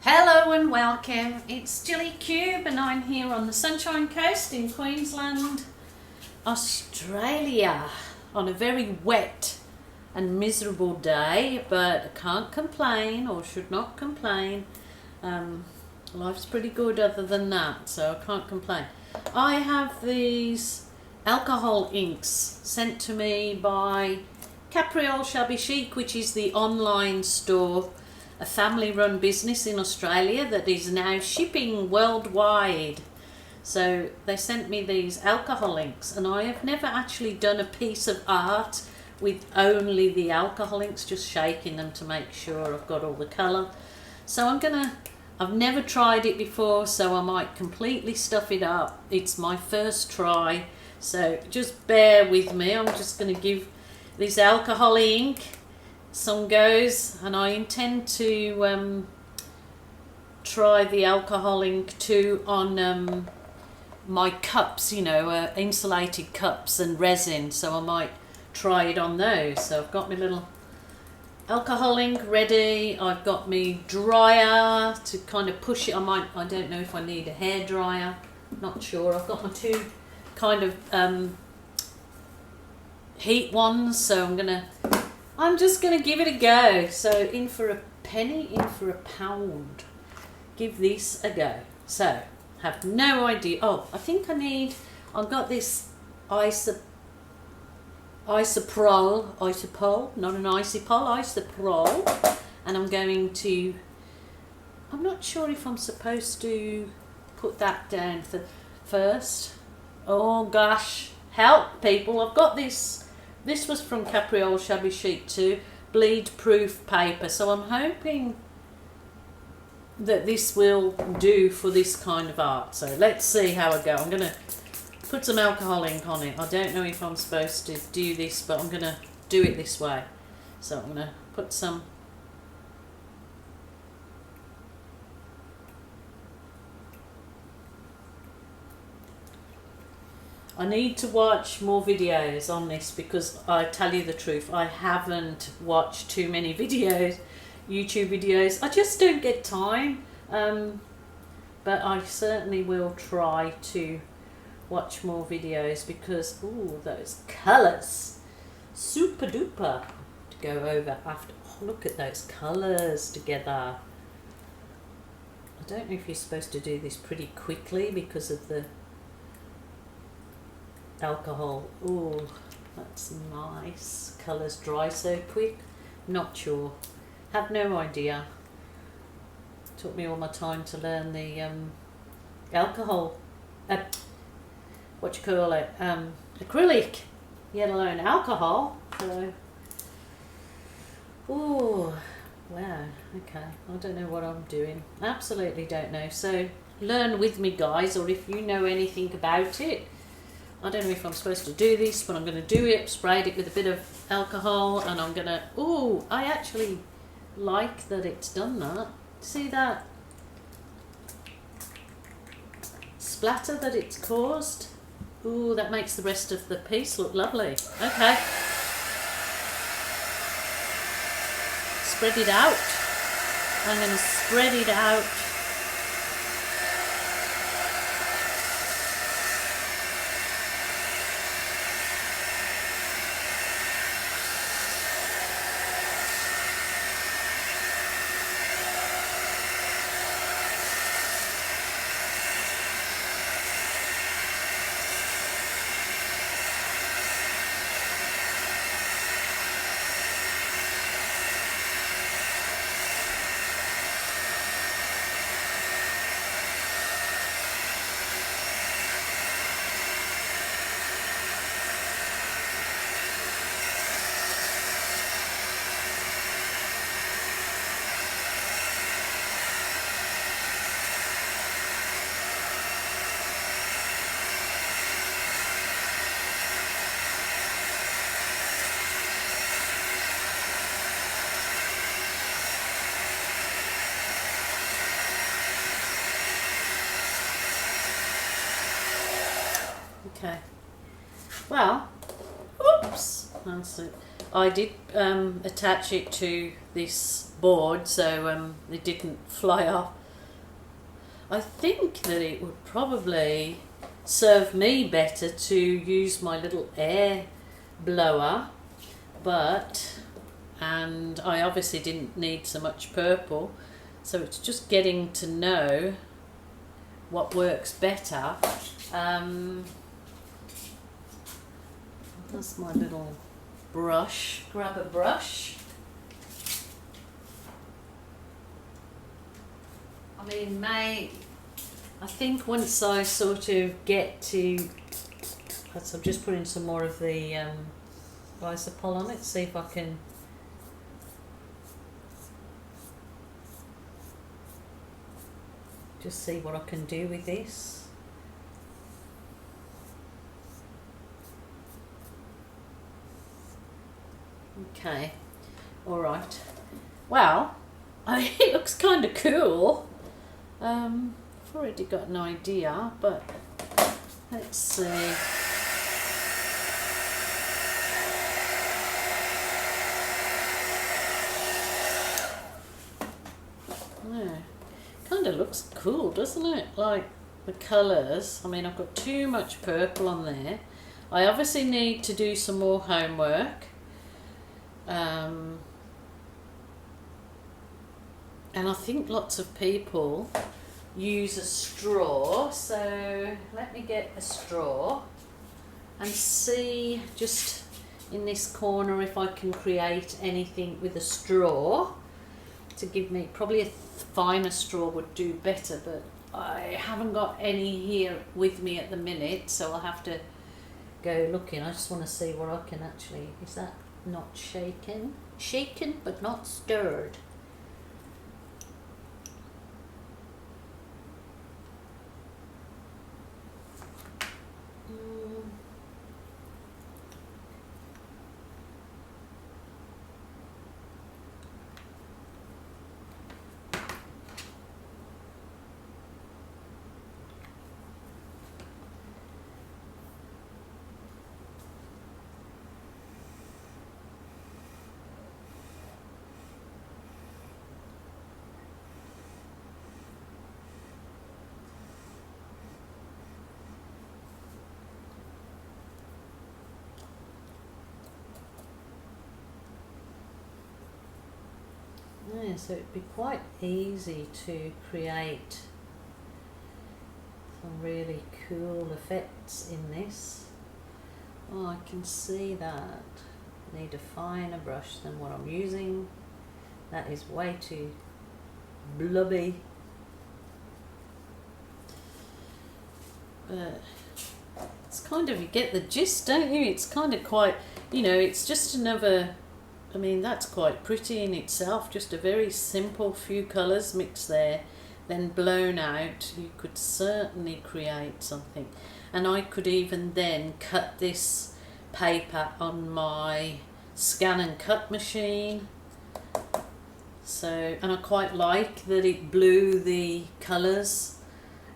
Hello and welcome, it's Jilly Cube and I'm here on the Sunshine Coast in Queensland, Australia on a very wet and miserable day, but I can't complain or should not complain. Life's pretty good other than that, so I can't complain. I have these alcohol inks sent to me by Capriole Shabby Chic, which is the online store, a family-run business in Australia that is now shipping worldwide. So they sent me these alcohol inks, and I have never actually done a piece of art with only the alcohol inks, just shaking them to make sure I've got all the colour. So I've never tried it before, so I might completely stuff it up. It's my first try, so just bear with me. I'm just going to give this alcohol ink some goes, and I intend to try the alcohol ink too on my cups, insulated cups and resin, so I might try it on those. So I've got my little alcohol ink ready. I've got my dryer to kind of push it. I don't know if I need a hair dryer, not sure. I've got my two kind of heat ones, so I'm just going to give it a go. So in for a penny, in for a pound. Give this a go. So, have no idea. Oh, I think I've got this isopol, not an isopol, and I'm not sure if I'm supposed to put that down first. Oh gosh, help people, I've got this. This was from Capriole Shabby Chic too, bleed proof paper, so I'm hoping that this will do for this kind of art. So let's see how I go. I'm going to put some alcohol ink on it. I don't know if I'm supposed to do this, but I'm going to do it this way. So I'm going to put some. I need to watch more videos on this, because I tell you the truth, I haven't watched too many videos, YouTube videos. I just don't get time, but I certainly will try to watch more videos, because ooh, those colours, super duper to go over after. Oh, look at those colours together. I don't know if you're supposed to do this pretty quickly because of the alcohol. Ooh, that's nice. Colours dry so quick. Not sure. Have no idea. Took me all my time to learn the alcohol. Acrylic. Let alone alcohol. So. Ooh. Wow. Okay. I don't know what I'm doing. Absolutely don't know. So learn with me, guys, or if you know anything about it. I don't know if I'm supposed to do this, but I'm going to do it. Sprayed it with a bit of alcohol, and I'm going to... Ooh, I actually like that it's done that. See that splatter that it's caused? Ooh, that makes the rest of the piece look lovely. Okay. Spread it out. I'm going to spread it out. Okay. Well, oops. I did attach it to this board so it didn't fly off. I think that it would probably serve me better to use my little air blower, and I obviously didn't need so much purple, so it's just getting to know what works better. That's my little brush. Grab a brush. I mean, I think once I sort of get to, I'm just putting some more of the Isopol on it, see if I can just see what I can do with this. Okay, all right. Well, I mean, it looks kind of cool. I've already got an idea, but let's see. Yeah, kind of looks cool, doesn't it? Like the colours. I mean, I've got too much purple on there. I obviously need to do some more homework. And I think lots of people use a straw, so let me get a straw and see just in this corner if I can create anything with a straw to give me, probably a finer straw would do better, but I haven't got any here with me at the minute, so I'll have to go looking. I just want to see what I can actually, is that not shaken? Shaken but not stirred. Yeah, so it'd be quite easy to create some really cool effects in this. Oh, I can see that. I need a finer brush than what I'm using. That is way too blubby. But it's kind of, you get the gist, don't you? It's kind of quite, you know, it's just another, I mean, that's quite pretty in itself, just a very simple few colours mixed there, then blown out. You could certainly create something. And I could even then cut this paper on my scan and cut machine. So, and I quite like that it blew the colours,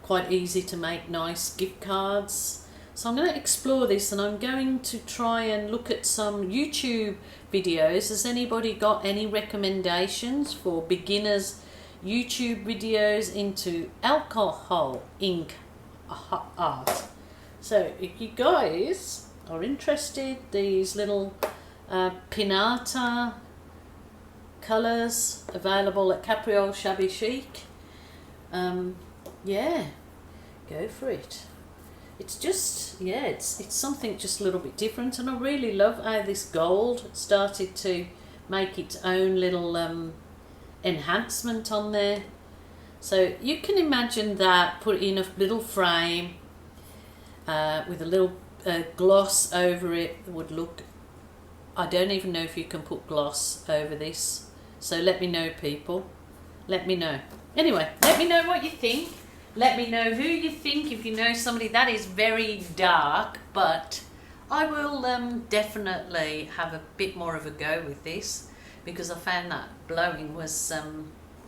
quite easy to make nice gift cards. So I'm going to explore this, and I'm going to try and look at some YouTube videos. Has anybody got any recommendations for beginners YouTube videos into alcohol ink art? So if you guys are interested, these little pinata colours available at Capriole Shabby Chic, yeah, go for it. It's just, yeah, it's something just a little bit different, and I really love how this gold started to make its own little enhancement on there. So you can imagine that put in a little frame with a little gloss over it would look, I don't even know if you can put gloss over this, so let me know, people, let me know. Anyway, let me know what you think. Let me know who you think, if you know somebody that is very dark, but I will definitely have a bit more of a go with this, because I found that blowing was,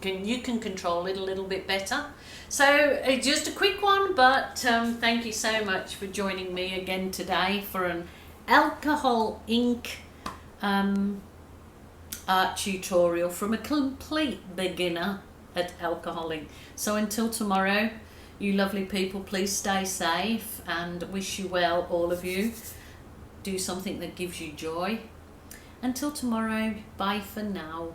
you can control it a little bit better. So just a quick one, but thank you so much for joining me again today for an alcohol ink art tutorial from a complete beginner at alcoholing. So until tomorrow, you lovely people, please stay safe and wish you well, all of you. Do something that gives you joy. Until tomorrow, bye for now.